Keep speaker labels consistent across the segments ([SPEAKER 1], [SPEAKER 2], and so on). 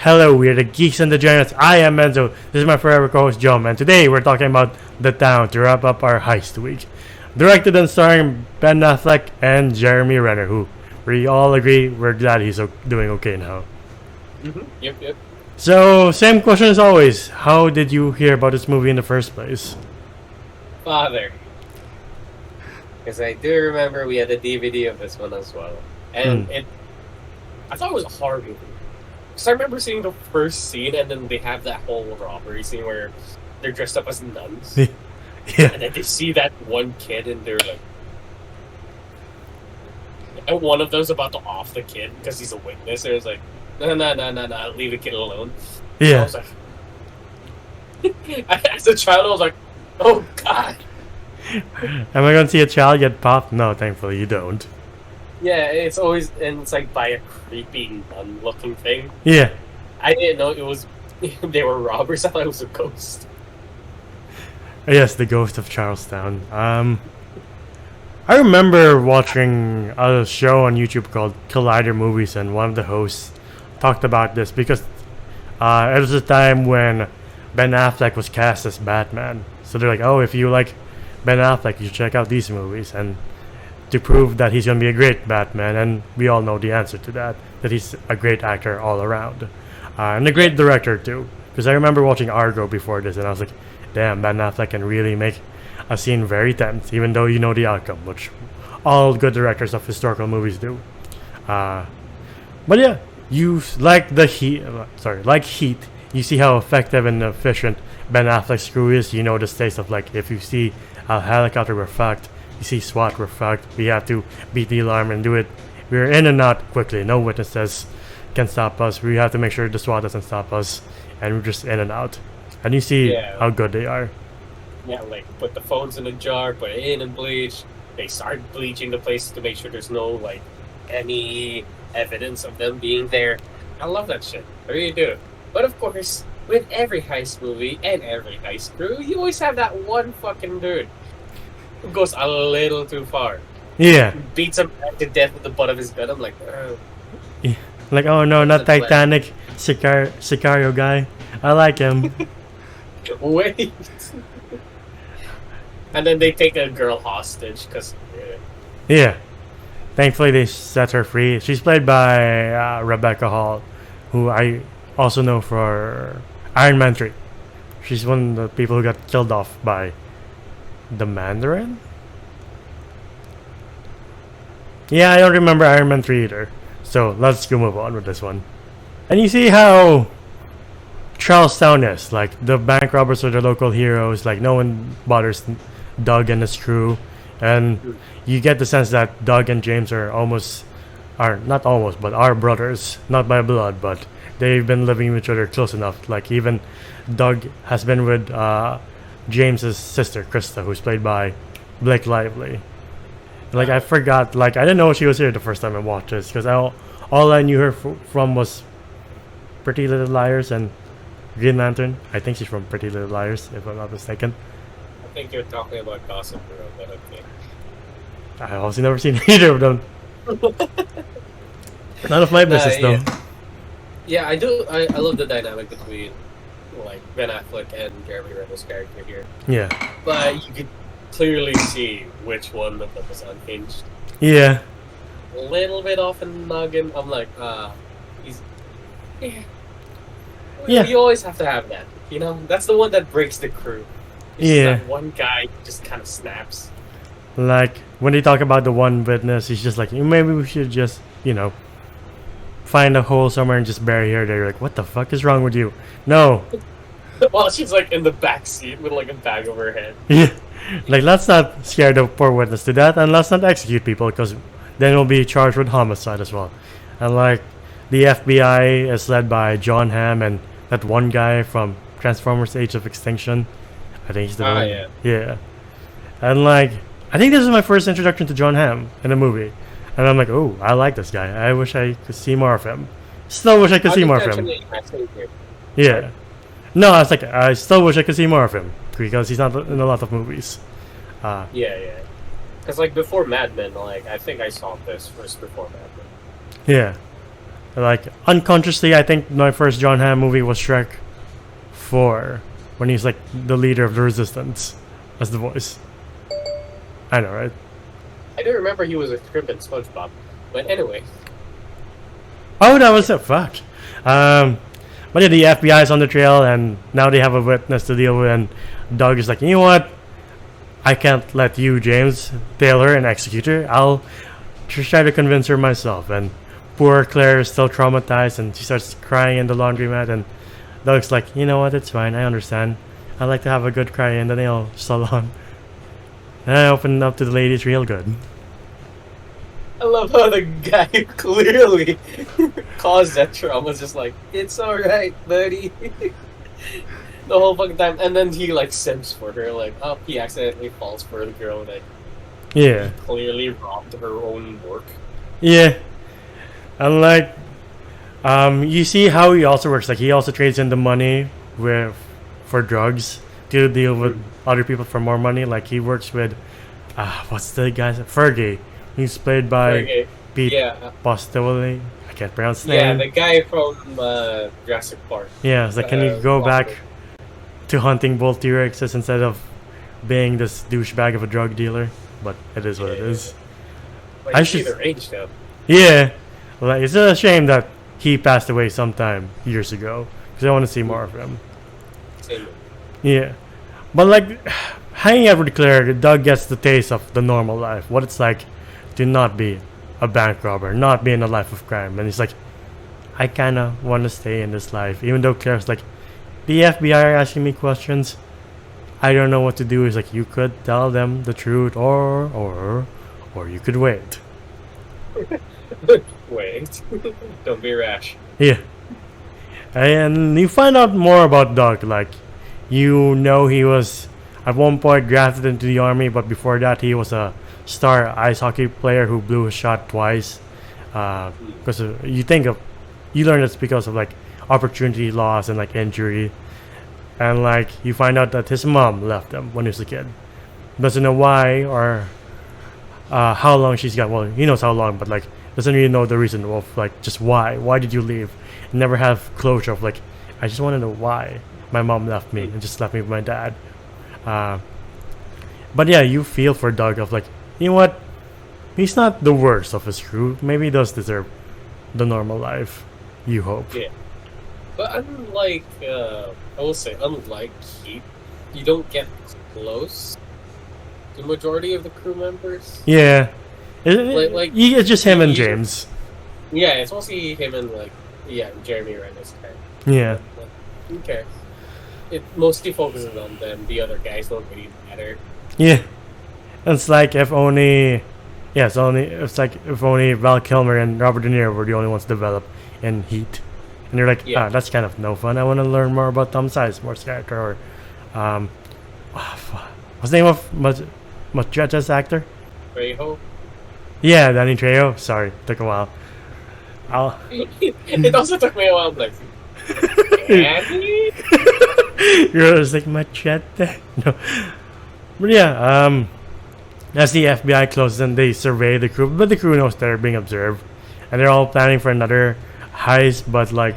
[SPEAKER 1] Hello, we are the Geeks and the Giants. I am Enzo. This is my forever co-host John, and today we're talking about The Town to wrap up our heist week. Directed and starring Ben Affleck and Jeremy Renner, who we all agree we're glad he's doing okay now.
[SPEAKER 2] Yep.
[SPEAKER 1] So, same question as always. How did you hear about this movie in the first place?
[SPEAKER 2] Father. Because I do remember we had a DVD of this one as well. And I thought it was a horror movie. Because I remember seeing the first scene and then they have that whole robbery scene where they're dressed up as nuns.
[SPEAKER 1] Yeah.
[SPEAKER 2] And then they see that one kid and they're like... And one of them's about to off the kid because he's a witness. And it's like, no, leave the kid alone.
[SPEAKER 1] Yeah.
[SPEAKER 2] So I was like... As a child, I was like, oh god.
[SPEAKER 1] Am I going to see a child get popped? No, thankfully you don't.
[SPEAKER 2] Yeah, it's always, and it's like by a creepy nun-looking thing.
[SPEAKER 1] Yeah.
[SPEAKER 2] I didn't know it was, they were robbers. I thought it was a ghost.
[SPEAKER 1] Yes, the Ghost of Charlestown. I remember watching a show on YouTube called Collider Movies, and one of the hosts talked about this because it was a time when Ben Affleck was cast as Batman. So they're like, oh, if you like Ben Affleck, you should check out these movies. And to prove that he's going to be a great Batman, and we all know the answer to that he's a great actor all around. And a great director too. Because I remember watching Argo before this, and I was like, damn, Ben Affleck can really make a scene very tense, even though you know the outcome, which all good directors of historical movies do. But yeah, you like the Heat. Like Heat, you see how effective and efficient Ben Affleck's crew is. You know the stakes of like, if you see a helicopter, we're fucked. You see SWAT, we're fucked. We have to beat the alarm and do it. We're in and out quickly. No witnesses can stop us. We have to make sure the SWAT doesn't stop us, and we're just in and out. And you see how good they are.
[SPEAKER 2] Yeah, like put the phones in a jar, put it in and bleach. They start bleaching the place to make sure there's no like any evidence of them being there. I love that shit. I really do. But of course, with every heist movie and every heist crew, you always have that one fucking dude who goes a little too far.
[SPEAKER 1] Yeah.
[SPEAKER 2] Beats him to death with the butt of his gun. I'm like,
[SPEAKER 1] yeah. Like, oh no, not Titanic. Sicario guy. I like him.
[SPEAKER 2] Wait. And then they take a girl hostage because.
[SPEAKER 1] Yeah. Thankfully, they set her free. She's played by Rebecca Hall, who I also know for Iron Man 3. She's one of the people who got killed off by the Mandarin? Yeah, I don't remember Iron Man 3 either. So let's go move on with this one. And you see how Charlestown is. Like, the bank robbers are the local heroes. Like, no one bothers Doug and his crew. And you get the sense that Doug and James are not almost, but are brothers. Not by blood, but they've been living with each other close enough. Like, even Doug has been with James's sister, Krista, who's played by Blake Lively. Like, I forgot, like, I didn't know she was here the first time I watched this, because all I knew her from was Pretty Little Liars and Green Lantern. I think she's from Pretty Little Liars, if I'm not mistaken.
[SPEAKER 2] I think you're talking about Gossip Girl, but okay.
[SPEAKER 1] I've also never seen either of them. None of my business, though.
[SPEAKER 2] Yeah, I do. I love the dynamic between like Ben Affleck and Jeremy Renner's character here.
[SPEAKER 1] Yeah.
[SPEAKER 2] But you could clearly see which one of them is unhinged.
[SPEAKER 1] Yeah.
[SPEAKER 2] A little bit off in the noggin. I'm like, he's. Yeah. You always have to have that. You know, that's the one that breaks the crew. That one guy just kind of snaps.
[SPEAKER 1] Like, when they talk about the one witness, he's just like, maybe we should just, find a hole somewhere and just bury her. They're like, what the fuck is wrong with you? No.
[SPEAKER 2] Well, she's like in the back seat with like a bag over her head.
[SPEAKER 1] Yeah. Like, let's not scare the poor witness to that, and let's not execute people, because then we'll be charged with homicide as well. And like, the FBI is led by John Hamm and that one guy from Transformers Age of Extinction. I think he's the one.
[SPEAKER 2] Yeah.
[SPEAKER 1] Yeah. And like, I think this is my first introduction to John Hamm in a movie. And I'm like, oh, I like this guy. I wish I could see more of him. Still wish I could see more of him. Yeah. No, I was like, I still wish I could see more of him, because he's not in a lot of movies.
[SPEAKER 2] Yeah. Because like before Mad Men, like I think I saw this first before Mad Men.
[SPEAKER 1] Yeah. Like unconsciously, I think my first John Hamm movie was Shrek 4, when he's like the leader of the resistance as the voice. I know, right?
[SPEAKER 2] I do remember he was a shrimp in SpongeBob. But anyway.
[SPEAKER 1] Oh, that was it. Fuck. But yeah, the FBI is on the trail, and now they have a witness to deal with. And Doug is like, you know what? I can't let you, James, Taylor, and execute her. I'll try to convince her myself. And poor Claire is still traumatized, and she starts crying in the laundromat. And Doug's like, you know what? It's fine. I understand. I like to have a good cry in the nail salon. And I opened up to the ladies real good.
[SPEAKER 2] I love how the guy clearly caused that trauma. Just like, it's alright, buddy. The whole fucking time. And then he like simps for her. Like, oh, he accidentally falls for the girl that
[SPEAKER 1] Yeah.
[SPEAKER 2] clearly robbed her own work.
[SPEAKER 1] Yeah. And like, you see how he also works. Like, he also trades in the money for drugs to deal with other people for more money. Like, he works with, what's the guy's Fergie. He's played by Pete Postoli. I can't pronounce his name.
[SPEAKER 2] Yeah, the guy from Jurassic Park.
[SPEAKER 1] Yeah, it's like, can you go back to hunting bull T-Rexes instead of being this douchebag of a drug dealer? But it is what it is.
[SPEAKER 2] But
[SPEAKER 1] I
[SPEAKER 2] I
[SPEAKER 1] should.
[SPEAKER 2] should the range though.
[SPEAKER 1] Yeah, like, it's a shame that he passed away sometime years ago, because I want to see more of him.
[SPEAKER 2] Same.
[SPEAKER 1] Yeah, but like, hanging out with Claire, Doug gets the taste of the normal life, what it's like to not be a bank robber, not be in a life of crime. And he's like, I kind of want to stay in this life, even though Claire's like, the FBI are asking me questions, I don't know what to do. He's like, you could tell them the truth, or you could wait.
[SPEAKER 2] Wait. Don't be rash.
[SPEAKER 1] Yeah. And you find out more about Doug. Like, you know, he was at one point drafted into the army, but before that he was a star ice hockey player who blew a shot twice. Because you learn it's because of like opportunity loss and like injury. And like, you find out that his mom left him when he was a kid. Doesn't know why or how long she's got. Well, he knows how long, but like, doesn't really know the reason of like just why. Why did you leave? Never have closure of like, I just want to know why my mom left me and just left me with my dad. But yeah, you feel for Doug of like, you know what? He's not the worst of his crew. Maybe he does deserve the normal life. You hope.
[SPEAKER 2] Yeah. But unlike, I will say, unlike Heat, you don't get close to the majority of the crew members.
[SPEAKER 1] Yeah. It's just him and
[SPEAKER 2] you-
[SPEAKER 1] James.
[SPEAKER 2] Yeah, it's mostly him and like, Jeremy Renner's guy.
[SPEAKER 1] Yeah.
[SPEAKER 2] Like, who cares? It mostly focuses on them. The other guys don't really matter.
[SPEAKER 1] Yeah. It's like if only Val Kilmer and Robert De Niro were the only ones developed in Heat. And you're like, that's kind of no fun. I want to learn more about Tom Sizemore's character, or what's the name of Machete's actor?
[SPEAKER 2] Trejo?
[SPEAKER 1] Yeah, Danny Trejo. Sorry, took a while.
[SPEAKER 2] It also took me a while. I'm like, Danny?
[SPEAKER 1] You're just like Machete. No, but yeah. As the FBI closes in, they survey the crew, but the crew knows they're being observed, and they're all planning for another heist. But like,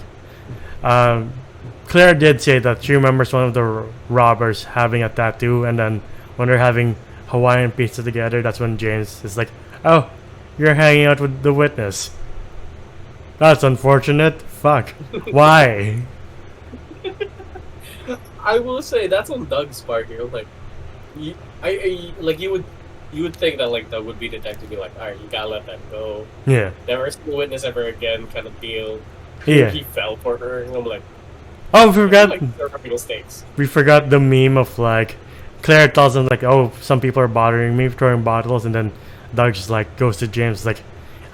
[SPEAKER 1] Claire did say that she remembers one of the robbers having a tattoo, and then when they're having Hawaiian pizza together, that's when James is like, "Oh, you're hanging out with the witness. That's unfortunate. Fuck. Why?"
[SPEAKER 2] I will say that's on Doug's part here. Like, you would think that like Doug would be detective, be like, all right, you gotta let that go.
[SPEAKER 1] Yeah.
[SPEAKER 2] Never see the witness ever again, kind of deal.
[SPEAKER 1] Yeah.
[SPEAKER 2] He fell for her, and I'm like,
[SPEAKER 1] Oh, we forgot.
[SPEAKER 2] like there are mistakes.
[SPEAKER 1] We forgot the meme of like, Claire tells him like, "Oh, some people are bothering me, throwing bottles," and then Doug just like goes to James like,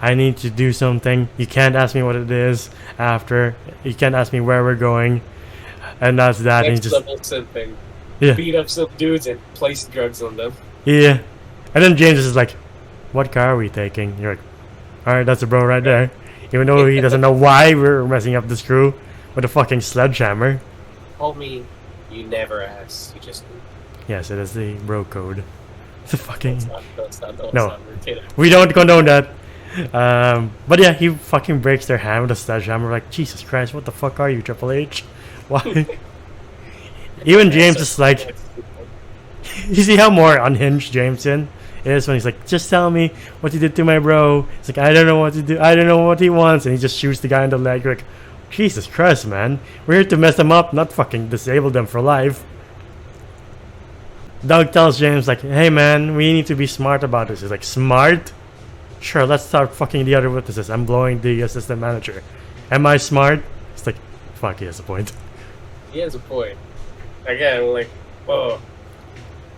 [SPEAKER 1] "I need to do something. You can't ask me what it is after. You can't ask me where we're going." And that's that. And he
[SPEAKER 2] Next
[SPEAKER 1] just
[SPEAKER 2] level simping.
[SPEAKER 1] yeah,
[SPEAKER 2] Beat up some dudes and place drugs on them.
[SPEAKER 1] yeah. And then James is like, "What car are we taking?" You're like, "All right, that's a bro right there." Even though he doesn't know why we're messing up this crew with a fucking sledgehammer.
[SPEAKER 2] Homie, you never ask. You just do.
[SPEAKER 1] Yes, it is the bro code. It's a fucking.
[SPEAKER 2] Don't stop.
[SPEAKER 1] No.
[SPEAKER 2] We're kidding.
[SPEAKER 1] We don't condone that. But yeah, he fucking breaks their hand with a sledgehammer. Like, Jesus Christ, what the fuck are you, Triple H? Why? Even James is like, you see how more unhinged Jameson is when he's like, just tell me what you did to my bro. It's like, I don't know what to do. I don't know what he wants. And he just shoots the guy in the leg. You're like, Jesus Christ, man. We're here to mess them up, not fucking disable them for life. Doug tells James, like, hey, man, we need to be smart about this. He's like, smart? Sure, let's start fucking the other witnesses. I'm blowing the assistant manager. Am I smart? It's like, fuck, he has a point.
[SPEAKER 2] He has a point. Again, like, whoa.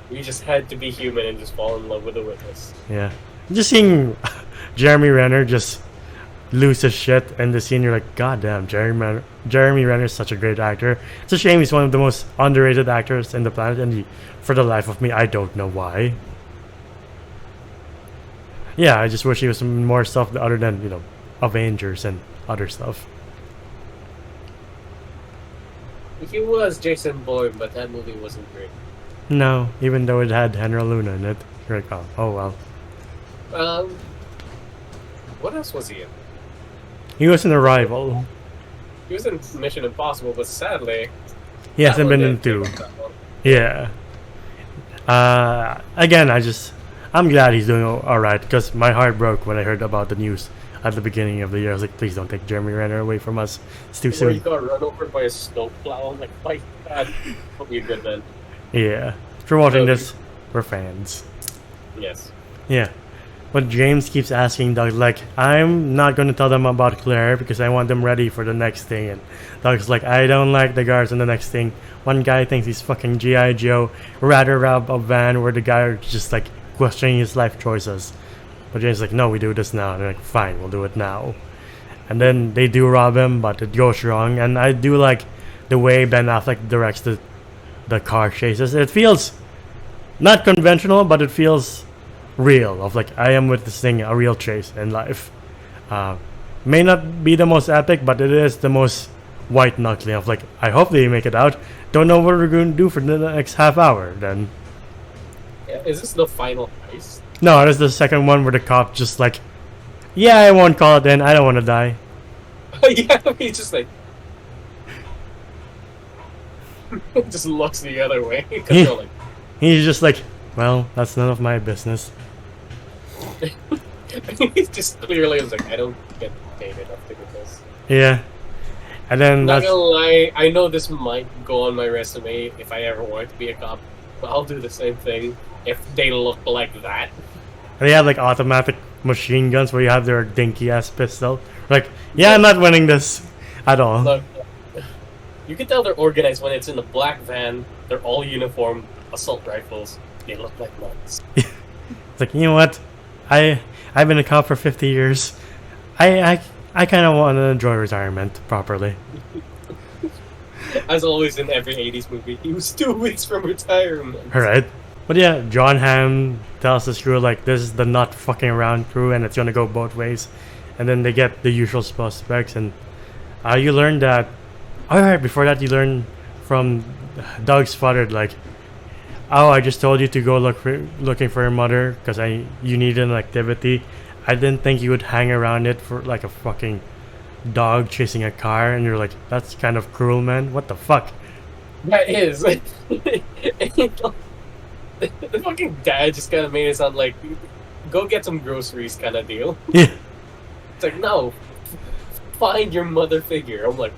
[SPEAKER 2] We just had to be human and just fall in love with the witness.
[SPEAKER 1] Yeah. Just seeing Jeremy Renner just lose his shit in the scene, you're like, God damn, Jeremy Renner is such a great actor. It's a shame he's one of the most underrated actors in the planet, and for the life of me, I don't know why. Yeah, I just wish he was more stuff other than, you know, Avengers and other stuff.
[SPEAKER 2] He was Jason Bourne, but that movie wasn't great.
[SPEAKER 1] No, even though it had Henry Luna in it. You're like, oh well.
[SPEAKER 2] What else was he in?
[SPEAKER 1] He was in Arrival.
[SPEAKER 2] He was in Mission Impossible, but sadly,
[SPEAKER 1] He hasn't been in 2. Yeah. Again, I'm glad he's doing alright, because my heart broke when I heard about the news at the beginning of the year. I was like, please don't take Jeremy Renner away from us. It's too soon.
[SPEAKER 2] He got run over by a snowplow. I'm like, my God. Hope you're good, man.
[SPEAKER 1] Yeah. If you're watching this, we're fans.
[SPEAKER 2] Yes.
[SPEAKER 1] Yeah. But James keeps asking Doug, like, I'm not going to tell them about Claire because I want them ready for the next thing. And Doug's like, I don't like the guards on the next thing. One guy thinks he's fucking G.I. Joe, rather rob a van where the guy is just like questioning his life choices. But James is like, no, we do this now. And they're like, fine, we'll do it now. And then they do rob him, but it goes wrong. And I do like the way Ben Affleck directs the car chases. It feels not conventional, but it feels real, of like, I am witnessing a real chase in life. May not be the most epic, but it is the most white knuckling of like, I hope they make it out. Don't know what we're going to do for the next half hour then.
[SPEAKER 2] Yeah, is this the final heist?
[SPEAKER 1] No, this is the second one where the cop just like, yeah, I won't call it in, I don't want to die.
[SPEAKER 2] Yeah, he's just like just looks the other way. Like,
[SPEAKER 1] he's just like, well, that's none of my business.
[SPEAKER 2] He's just clearly was like, I don't get paid enough to do this.
[SPEAKER 1] Yeah. And then
[SPEAKER 2] Not gonna lie, I know this might go on my resume if I ever want to be a cop, but I'll do the same thing if they look like that.
[SPEAKER 1] And they have like automatic machine guns where you have their dinky ass pistol. Like, yeah, I'm not winning this at all.
[SPEAKER 2] Look, you can tell they're organized when it's in the black van, they're all uniform, assault rifles, they look like nuts.
[SPEAKER 1] It's like, you know what? I've been a cop for 50 years. I kind of want to enjoy retirement properly.
[SPEAKER 2] As always in every 80s movie, he was 2 weeks from retirement.
[SPEAKER 1] Alright. But yeah, John Hamm tells his crew, like, this is the not fucking around crew and it's gonna go both ways. And then they get the usual suspects, and you learn that... Alright, before that you learn from Doug's father, like, oh, I just told you to go looking for your mother because you need an activity. I didn't think you would hang around it for like a fucking dog chasing a car. And you're like, that's kind of cruel, man. What the fuck?
[SPEAKER 2] That is. The fucking dad just kind of made it sound like, go get some groceries kind of deal.
[SPEAKER 1] Yeah.
[SPEAKER 2] It's like, no, find your mother figure. I'm like,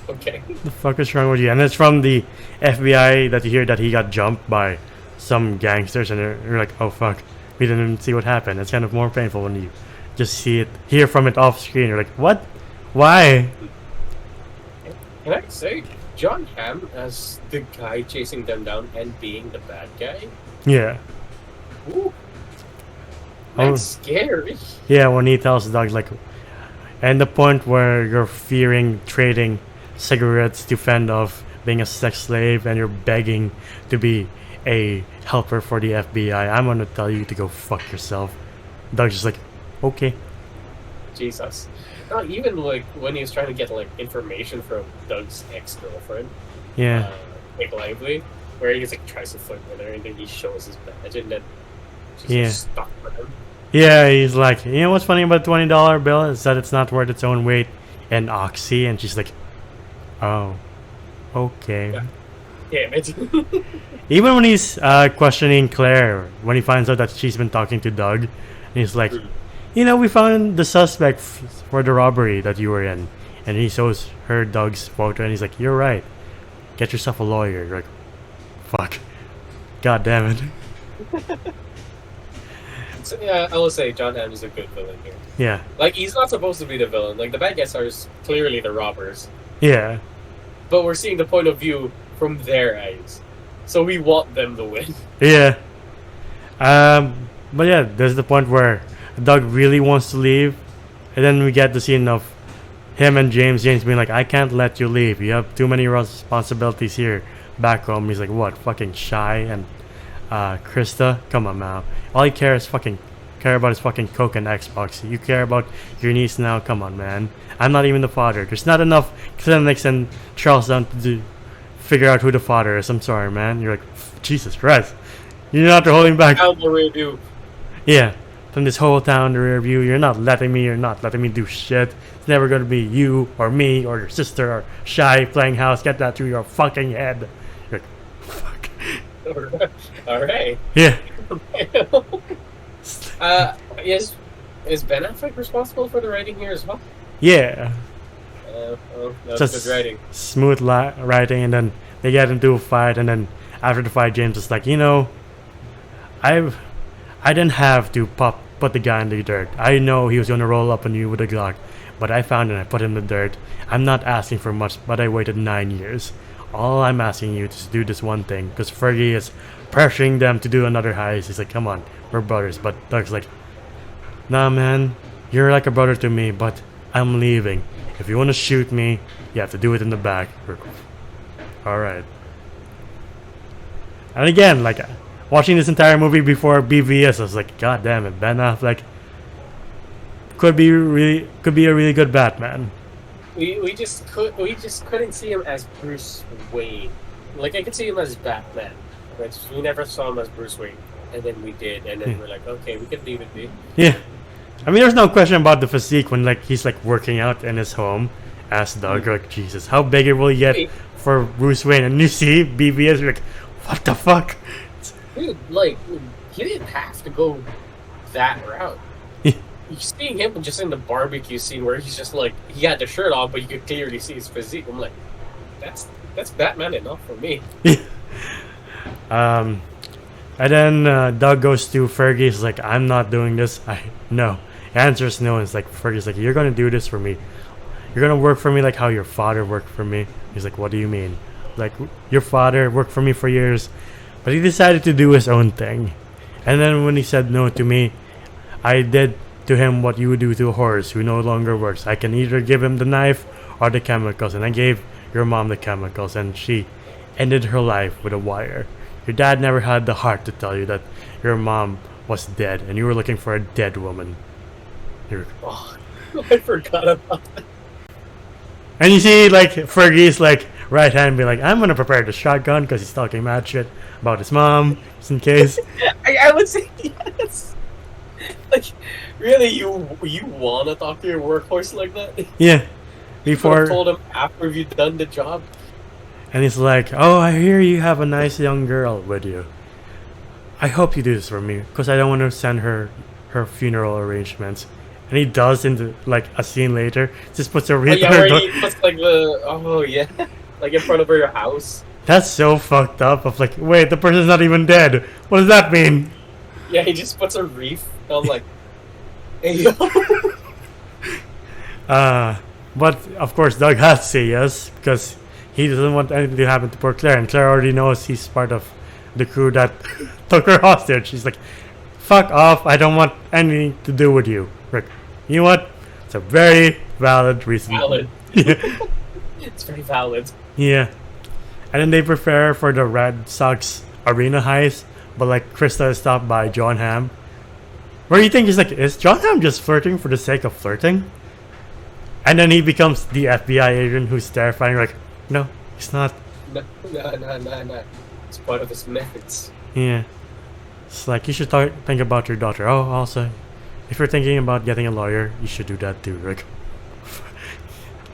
[SPEAKER 2] okay.
[SPEAKER 1] The fuck is wrong with you? And it's from the FBI that you hear that he got jumped by some gangsters, and you're like, oh fuck, we didn't even see what happened. It's kind of more painful when you just hear from it off screen. You're like, what? Why?
[SPEAKER 2] Can I say, John Hamm as the guy chasing them down and being the bad guy?
[SPEAKER 1] Yeah.
[SPEAKER 2] Ooh. That's scary.
[SPEAKER 1] Yeah, when he tells Doug, like, and the point where you're fearing trading cigarettes to fend off being a sex slave and you're begging to be a helper for the FBI, I'm gonna tell you to go fuck yourself. Doug's just like, okay.
[SPEAKER 2] Jesus. No, even like when he was trying to get like information from Doug's ex-girlfriend,
[SPEAKER 1] Yeah.
[SPEAKER 2] Nick Lively, where he like tries to flirt with her and then he shows his badge and then she's
[SPEAKER 1] Yeah.
[SPEAKER 2] just stuck with him.
[SPEAKER 1] Yeah, he's like, you know what's funny about the $20 bill is that it's not worth its own weight in oxy, and she's like, oh, okay.
[SPEAKER 2] Yeah. Damn it.
[SPEAKER 1] Even when he's questioning Claire, when he finds out that she's been talking to Doug, and he's like, you know, we found the suspect for the robbery that you were in, and he shows her Doug's photo, and he's like, you're right. Get yourself a lawyer. You're like, fuck. God damn it.
[SPEAKER 2] So, yeah, I will say John Hamm is a good villain here.
[SPEAKER 1] Yeah.
[SPEAKER 2] Like, he's not supposed to be the villain. Like, the bad guys are clearly the robbers.
[SPEAKER 1] Yeah.
[SPEAKER 2] But we're seeing the point of view from their eyes. So we want them to win.
[SPEAKER 1] Yeah. But yeah, there's the point where Doug really wants to leave, and then we get the scene of him and James being like, I can't let you leave. You have too many responsibilities here back home. He's like, what? Fucking Shy and Krista? Come on, man. All you care about is fucking Coke and Xbox. You care about your niece now? Come on, man. I'm not even the father. There's not enough clinics in Charlestown to figure out who the father is. I'm sorry, man. You're like, Jesus Christ. You're not holding back.
[SPEAKER 2] Out the review.
[SPEAKER 1] Yeah. From this whole town to rear view, you're not letting me do shit. It's never gonna be you or me or your sister or Shy playing house. Get that through your fucking head. You're like, fuck.
[SPEAKER 2] Alright.
[SPEAKER 1] Yeah.
[SPEAKER 2] Is Ben Affleck responsible for the writing here as well?
[SPEAKER 1] Yeah.
[SPEAKER 2] That's
[SPEAKER 1] Just
[SPEAKER 2] good writing.
[SPEAKER 1] smooth writing, and then they get into a fight, and then after the fight, James is like, you know, I didn't have to put the guy in the dirt. I know he was gonna roll up on you with a Glock, but I found it and I put him in the dirt. I'm not asking for much, but I waited 9 years. All I'm asking you is to do this one thing, because Fergie is pressuring them to do another heist. He's like, come on, we're brothers. But Doug's like, nah, man, you're like a brother to me, but I'm leaving. If you want to shoot me, you have to do it in the back. Alright. And again, like, watching this entire movie before BVS, I was like, God damn it, Ben Affleck could be a really good Batman.
[SPEAKER 2] We just couldn't see him as Bruce Wayne. Like, I could see him as Batman, but we never saw him as Bruce Wayne. And then we did, and then we're like, okay, we can leave it be.
[SPEAKER 1] Yeah. I mean, there's no question about the physique when, like, he's like working out in his home as Doug. You're like, Jesus, how big it will he get for Bruce Wayne? And you see BVS, you're like, what the fuck?
[SPEAKER 2] Dude, like, he didn't have to go that route. You're seeing him just in the barbecue scene where he's just like, he had the shirt on, but you could clearly see his physique. I'm like, that's Batman enough for me.
[SPEAKER 1] And then Doug goes to Fergie. He's like, I'm not doing this. No. Answers no. And it's like, Fergie's like, you're gonna do this for me. You're gonna work for me like how your father worked for me. He's like, what do you mean? Like, your father worked for me for years, but he decided to do his own thing. And then when he said no to me, I did to him what you would do to a horse who no longer works. I can either give him the knife or the chemicals, and I gave your mom the chemicals, and she ended her life with a wire. Your dad never had the heart to tell you that your mom was dead, and you were looking for a dead woman.
[SPEAKER 2] Oh, I forgot about that.
[SPEAKER 1] And you see, like, Fergie's, like, right hand be like, I'm gonna prepare the shotgun, because he's talking mad shit about his mom, just in case.
[SPEAKER 2] I would say yes. Like, really, you wanna talk to your workhorse like that?
[SPEAKER 1] Yeah. Before
[SPEAKER 2] told him after you've done the job.
[SPEAKER 1] And he's like, oh, I hear you have a nice young girl with you. I hope you do this for me, because I don't want to send her funeral arrangements. And he does in like a scene later. Just puts a wreath on her door.
[SPEAKER 2] He puts like like in front of her house.
[SPEAKER 1] That's so fucked up. Of like, wait, the person's not even dead. What does that mean?
[SPEAKER 2] Yeah, he just puts a wreath. And I'm like, hey yo.
[SPEAKER 1] But of course, Doug has to say yes, because he doesn't want anything to happen to poor Claire, and Claire already knows he's part of the crew that took her hostage. She's like, fuck off, I don't want anything to do with you. Rick, you know what? It's a very valid reason.
[SPEAKER 2] Valid.
[SPEAKER 1] Yeah.
[SPEAKER 2] It's very valid.
[SPEAKER 1] Yeah. And then they prepare for the Red Sox arena heist, but like Krista is stopped by John Hamm. Where you think he's like, is John Hamm just flirting for the sake of flirting? And then he becomes the FBI agent who's terrifying. Like, no, he's not.
[SPEAKER 2] No. It's part of his methods.
[SPEAKER 1] Yeah. It's like, you should think about your daughter. Oh, also, if you're thinking about getting a lawyer, you should do that too.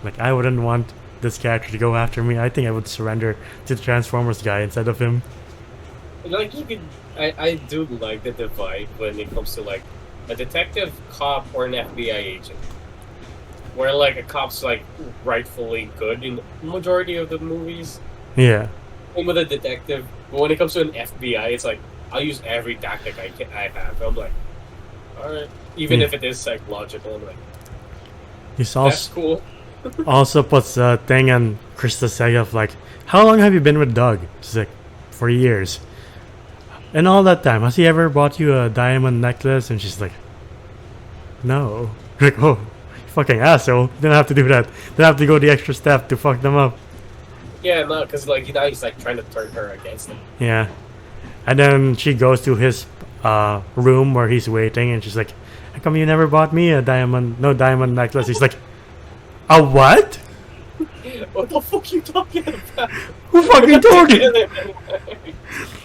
[SPEAKER 1] Like I wouldn't want this character to go after me. I think I would surrender to the Transformers guy instead of him.
[SPEAKER 2] Like you could, I do like the divide when it comes to like a detective, cop, or an FBI agent. Where like a cop's like rightfully good in the majority of the movies.
[SPEAKER 1] Yeah.
[SPEAKER 2] Same with a detective, but when it comes to an FBI, it's like I'll use every tactic I have. I'm like, all right, even if it is psychological, I'm like,
[SPEAKER 1] He's
[SPEAKER 2] that's cool.
[SPEAKER 1] also puts a thing on Krista's side of like, how long have you been with Doug? She's like, for years. And all that time, has he ever bought you a diamond necklace? And she's like, no. Like, oh, you fucking asshole. Didn't have to do that. Didn't have to go the extra step to fuck them up.
[SPEAKER 2] Yeah, no, because like now he's like trying to turn her against him.
[SPEAKER 1] Yeah. And then she goes to his room where he's waiting, and she's like, how come you never bought me a diamond necklace? He's like, a what?
[SPEAKER 2] What the fuck you talking about?
[SPEAKER 1] Who fucking told you?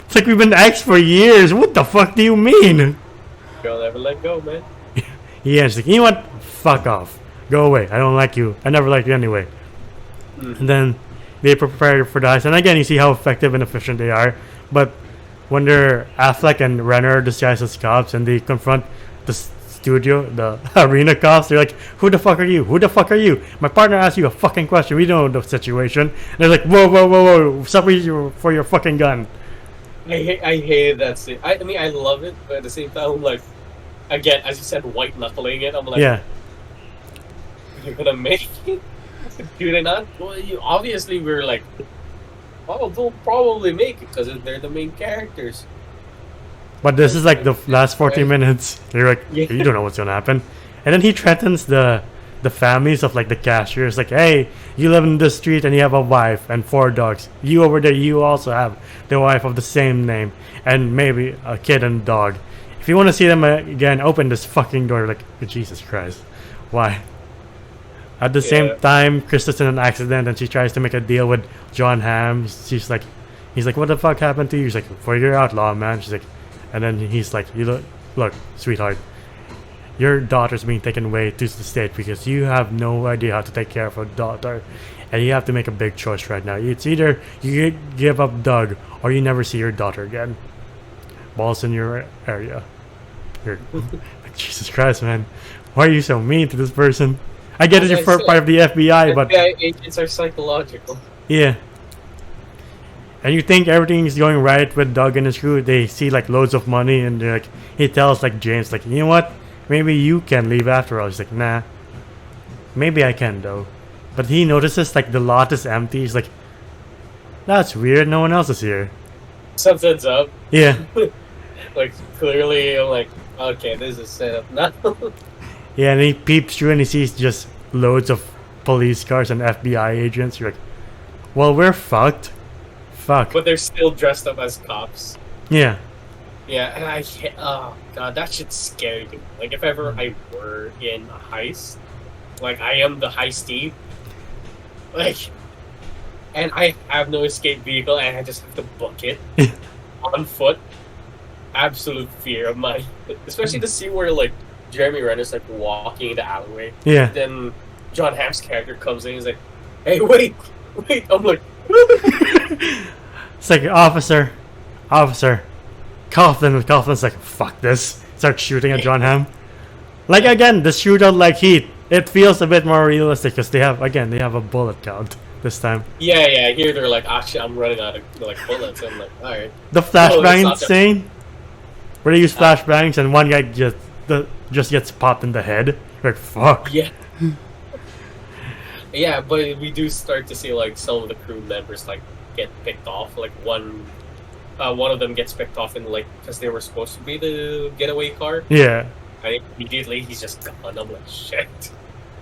[SPEAKER 1] It's like we've been ex for years. What the fuck do you mean?
[SPEAKER 2] Girl never let go, man.
[SPEAKER 1] Yeah, she's like, you know what? Fuck off. Go away. I don't like you. I never liked you anyway. And then they prepare for the heist. And again, you see how effective and efficient they are. But when they're Affleck and Renner disguised as cops and they confront the studio, the arena cops, they're like, who the fuck are you? Who the fuck are you? My partner asked you a fucking question. We don't know the situation. And they're like, whoa, whoa, whoa, whoa. Stop for your fucking gun.
[SPEAKER 2] I hated that scene. I mean, I love it, but at the same time, I'm like, again, as you said, white knuckling it. I'm like,
[SPEAKER 1] yeah.
[SPEAKER 2] You're gonna make it? Do they not? Well, obviously, we're like, oh, they'll probably make it because they're the main characters.
[SPEAKER 1] But this is like the last 40 minutes. You're like, you don't know what's gonna happen. And then he threatens the families of like the cashiers. Like, hey, you live in this street and you have a wife and 4 dogs. You over there, you also have the wife of the same name and maybe a kid and dog. If you want to see them again, open this fucking door. Like, Jesus Christ, why? At the same time, Krista's in an accident and she tries to make a deal with John Hamm. He's like, what the fuck happened to you? She's like, for your outlaw, man. She's like, and then he's like, look, sweetheart, your daughter's being taken away to the state because you have no idea how to take care of a daughter, and you have to make a big choice right now. It's either you give up Doug or you never see your daughter again. Balls in your area. You're like, Jesus Christ, man, why are you so mean to this person? I get it, you're part of the FBI, but
[SPEAKER 2] FBI agents are psychological.
[SPEAKER 1] Yeah. And you think everything's going right with Doug and his crew. They see like loads of money, and they're like, he tells like James, like, you know what? Maybe you can leave after all. He's like, nah. Maybe I can though. But he notices like the lot is empty. He's like, that's weird. No one else is here.
[SPEAKER 2] Something's up.
[SPEAKER 1] Yeah.
[SPEAKER 2] Like clearly, I'm like, okay, this is set up now.
[SPEAKER 1] Yeah, and he peeps through and he sees just loads of police cars and FBI agents. You're like, well, we're fucked. Fuck.
[SPEAKER 2] But they're still dressed up as cops.
[SPEAKER 1] Yeah.
[SPEAKER 2] Yeah, and oh god, that shit's scary to me. Like, if ever I were in a heist, like, I am the heistie, like, and I have no escape vehicle and I just have to book it on foot, absolute fear of mine. Especially the scene where, like, Jeremy Renner's, like, walking in the alleyway.
[SPEAKER 1] Yeah.
[SPEAKER 2] Then John Hamm's character comes in and he's like, hey, wait! I'm like,
[SPEAKER 1] it's like, officer. Coughlin's like, fuck this. Starts shooting at John Hamm. Like, again, the shootout like Heat. It feels a bit more realistic because they have a bullet count this time.
[SPEAKER 2] Yeah, here they're like, actually, I'm running out of, like, bullets. I'm like, alright.
[SPEAKER 1] The flashbang scene, where they use flashbangs and one guy just gets popped in the head. Like, fuck.
[SPEAKER 2] Yeah. Yeah, but we do start to see, like, some of the crew members, like, get picked off. Like, one of them gets picked off in, like, because they were supposed to be the getaway car.
[SPEAKER 1] Yeah.
[SPEAKER 2] And immediately he's just gone. I'm like, shit.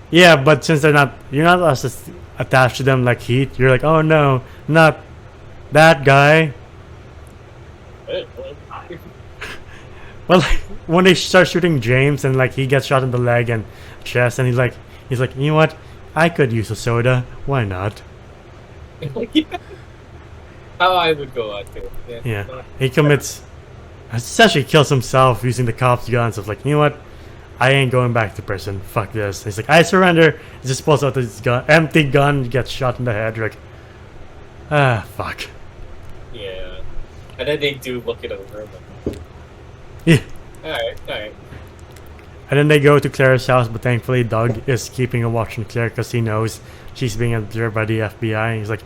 [SPEAKER 1] Yeah, but since you're not as attached to them like Heat, you're like, oh no, not that guy. Well, like, when they start shooting James and like he gets shot in the leg and chest, and he's like, you know what? I could use a soda. Why not?
[SPEAKER 2] How I would go out too.
[SPEAKER 1] Yeah. He commits, essentially kills himself using the cops' guns. Of like, you know what? I ain't going back to prison. Fuck this. He's like, I surrender. He just pulls out his gun, empty gun, gets shot in the head. You're like, fuck.
[SPEAKER 2] Yeah. And then they do look it over.
[SPEAKER 1] Yeah.
[SPEAKER 2] Alright.
[SPEAKER 1] And then they go to Claire's house, but thankfully Doug is keeping a watch on Claire because he knows she's being observed by the FBI. And he's like,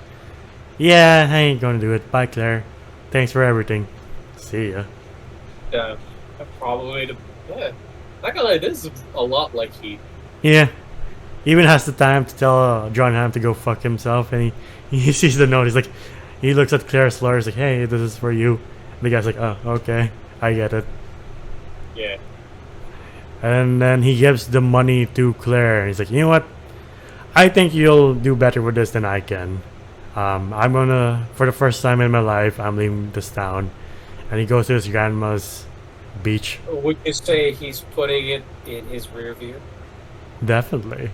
[SPEAKER 1] yeah, I ain't gonna do it. Bye, Claire. Thanks for everything. See ya.
[SPEAKER 2] Yeah. Probably yeah. Not gonna lie, this is a lot like Heat.
[SPEAKER 1] Yeah. He even has the time to tell John Hamm to go fuck himself, and he sees the note. He's like, he looks at Claire's lawyer. He's like, hey, this is for you. And the guy's like, oh, okay, I get it.
[SPEAKER 2] Yeah.
[SPEAKER 1] And then he gives the money to Claire. And he's like, you know what? I think you'll do better with this than I can. I'm gonna, for the first time in my life, I'm leaving this town. And he goes to his grandma's beach.
[SPEAKER 2] Would you say he's putting it in his rear view?
[SPEAKER 1] Definitely.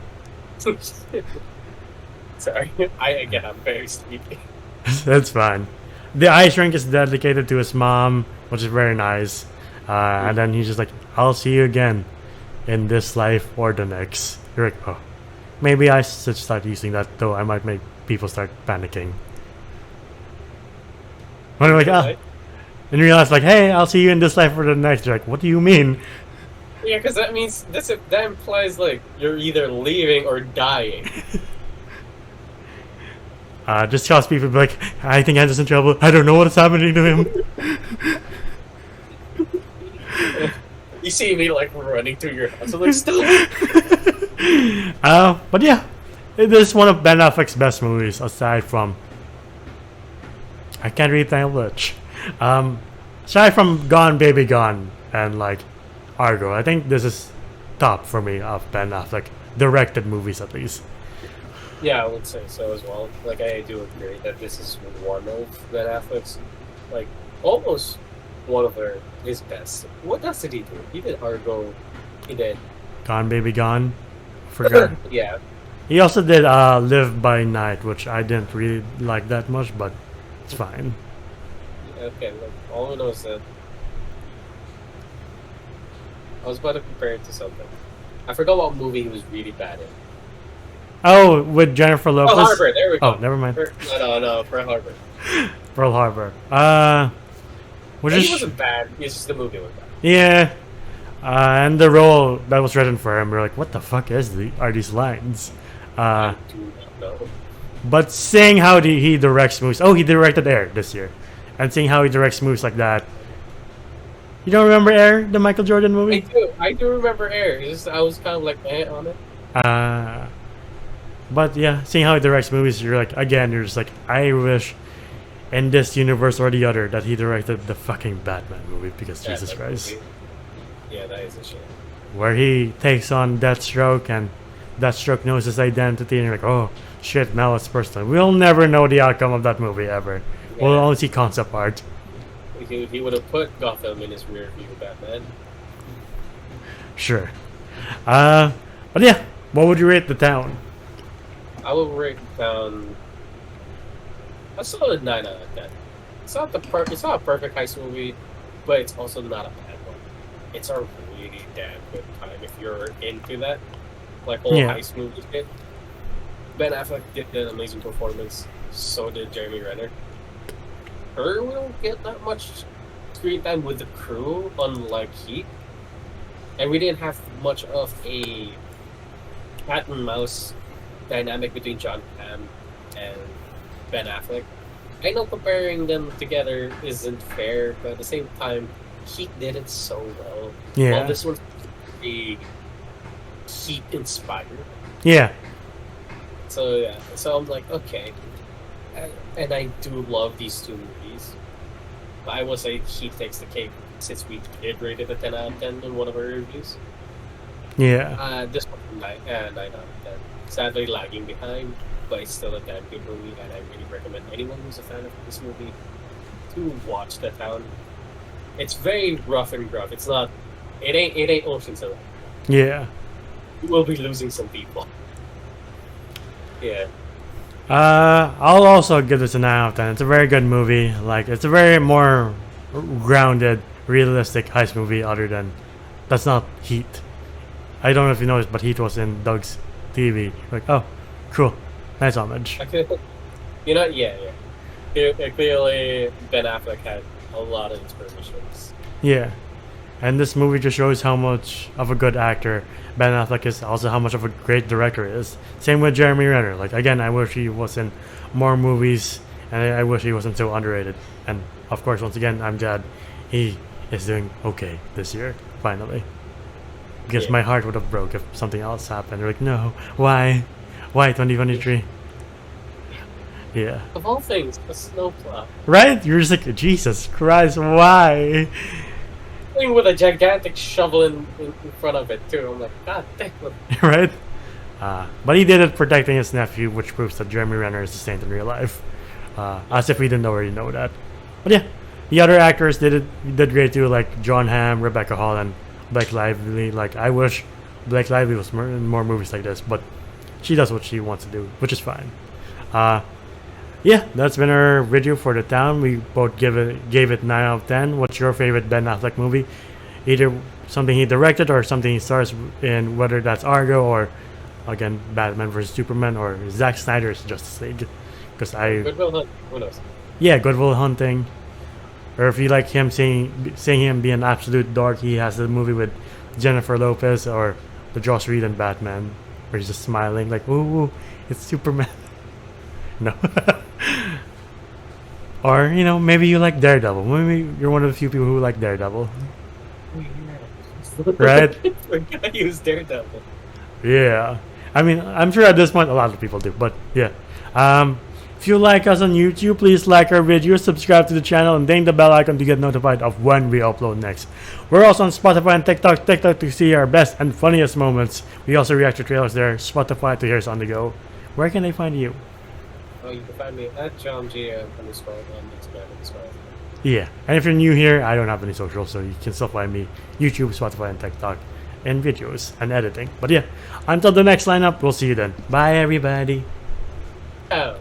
[SPEAKER 2] Sorry, I'm very sleepy.
[SPEAKER 1] That's fine. The ice rink is dedicated to his mom, which is very nice. And then he's just like, I'll see you again in this life or the next. You're like, oh, maybe I should start using that, though I might make people start panicking. When you're like, and you realize, like, hey, I'll see you in this life or the next. You're like, what do you mean?
[SPEAKER 2] Yeah, because that means that implies like you're either leaving or dying.
[SPEAKER 1] Just cause people be like, I think Andrew's in trouble. I don't know what is happening to him.
[SPEAKER 2] You see me like running through your house. I'm like, stop.
[SPEAKER 1] But yeah, it is one of Ben Affleck's best movies, aside from, I can't read that much. Aside from Gone Baby Gone and like Argo, I think this is top for me of Ben Affleck directed movies, at least.
[SPEAKER 2] Yeah, I would say so as well. Like, I do agree that this is one of Ben Affleck's, like, almost one of his best. What else did he do? He did Argo. He did
[SPEAKER 1] Gone Baby Gone. Forgot.
[SPEAKER 2] Yeah.
[SPEAKER 1] He also did Live by Night, which I didn't really like that much, but it's fine.
[SPEAKER 2] Okay, look, all I know is that I was about to compare it to something. I forgot what movie he was really bad in.
[SPEAKER 1] Oh, with Jennifer Lopez.
[SPEAKER 2] Pearl Harbor, there we go.
[SPEAKER 1] Oh, never mind.
[SPEAKER 2] No, Pearl Harbor.
[SPEAKER 1] Pearl Harbor. Which
[SPEAKER 2] He
[SPEAKER 1] is
[SPEAKER 2] wasn't bad. It's just the movie was bad.
[SPEAKER 1] yeah. And the role that was written for him, we're like, what the fuck are these lines?
[SPEAKER 2] I do not know.
[SPEAKER 1] But seeing how he directs movies. Oh, he directed Air this year, and seeing how he directs movies like that. You don't remember Air, the Michael Jordan movie?
[SPEAKER 2] I do remember Air. It's just, I was kind of like on it.
[SPEAKER 1] But yeah, seeing how he directs movies, you're just like, I wish in this universe or the other that he directed the fucking Batman movie, because
[SPEAKER 2] Yeah,
[SPEAKER 1] Jesus
[SPEAKER 2] that
[SPEAKER 1] Christ.
[SPEAKER 2] movie. Yeah, that is a shame.
[SPEAKER 1] Where he takes on Deathstroke and Deathstroke knows his identity, and you're like, oh shit, now it's personal. We'll never know the outcome of that movie ever.
[SPEAKER 2] Yeah.
[SPEAKER 1] We'll only see concept art.
[SPEAKER 2] He would have put Gotham in his rear view, Batman.
[SPEAKER 1] Sure. But yeah, what would you rate the town?
[SPEAKER 2] I would rate down a solid 9 out of 10. It's not a perfect heist movie, but it's also not a bad one. It's a really damn good time if you're into that, like all
[SPEAKER 1] Yeah.
[SPEAKER 2] heist movies did. Ben Affleck did an amazing performance. So did Jeremy Renner. Her will get that much screen time with the crew, unlike Heat. And we didn't have much of a cat and mouse dynamic between John Hamm and Ben Affleck. I know comparing them together isn't fair, but at the same time, Heat did it so well.
[SPEAKER 1] Yeah.
[SPEAKER 2] Well, this one's a Heat inspired.
[SPEAKER 1] Yeah.
[SPEAKER 2] So yeah, so I'm like, okay. And I do love these two movies. But I will say Heat takes the cake since we did rate it a 10 out of 10 in one of our reviews.
[SPEAKER 1] Yeah.
[SPEAKER 2] This one, 9 out of 10. Sadly lagging behind, but it's still a damn good movie, and I really recommend anyone who's a fan of this movie to watch The Town. It's very rough and gruff. It ain't Ocean's 11.
[SPEAKER 1] Yeah.
[SPEAKER 2] You will be losing some people. Yeah.
[SPEAKER 1] I'll also give this a 9 out of 10. It's a very good movie. Like, it's a very more grounded, realistic heist movie, other than that's not Heat. I don't know if you noticed, but Heath was in Doug's TV. Like, oh, cool, nice homage.
[SPEAKER 2] You know, yeah. Clearly, Ben Affleck had a lot of inspirations.
[SPEAKER 1] Yeah, and this movie just shows how much of a good actor Ben Affleck is, also how much of a great director he is. Same with Jeremy Renner. Like, again, I wish he was in more movies, and I wish he wasn't so underrated. And of course, once again, I'm glad he is doing okay this year, finally. Because my heart would have broke if something else happened. They're like, no, why 2023? Yeah.
[SPEAKER 2] Of all things, a snowplow.
[SPEAKER 1] Right? You're just like, Jesus Christ, why?
[SPEAKER 2] Thing with a gigantic shovel in front of it too. I'm like, God damn.
[SPEAKER 1] Right? But he did it protecting his nephew, which proves that Jeremy Renner is the saint in real life. As if we didn't already know that. But yeah, the other actors did great too, like John Hamm, Rebecca Hall, and Blake Lively. Like, I wish Blake Lively was in more movies like this, but she does what she wants to do, which is fine. Yeah, that's been our video for The Town. We both gave it 9 out of 10. What's your favorite Ben Affleck movie? Either something he directed or something he stars in, whether that's Argo or, again, Batman vs Superman or Zack Snyder's Justice League. Because
[SPEAKER 2] Good Will Hunt. Who knows?
[SPEAKER 1] Yeah, Good Will Hunting. Or if you like him seeing him be an absolute dork, he has the movie with Jennifer Lopez or the Joss Whedon Batman, where he's just smiling like, ooh, it's Superman. No. Or, you know, maybe you like Daredevil. Maybe you're one of the few people who like Daredevil. Right?
[SPEAKER 2] I use Daredevil.
[SPEAKER 1] Yeah. I mean, I'm sure at this point a lot of people do, but yeah. If you like us on YouTube, please like our videos, subscribe to the channel, and ding the bell icon to get notified of when we upload next. We're also on Spotify and TikTok to see our best and funniest moments. We also react to trailers there. Spotify to hear us on the go. Where can they find you?
[SPEAKER 2] Oh, you can find me at John G __ on Instagram as well.
[SPEAKER 1] Yeah, and if you're new here, I don't have any socials, so you can still find me YouTube, Spotify, and TikTok, and videos and editing. But yeah, until the next lineup, we'll see you then. Bye, everybody.
[SPEAKER 2] Oh.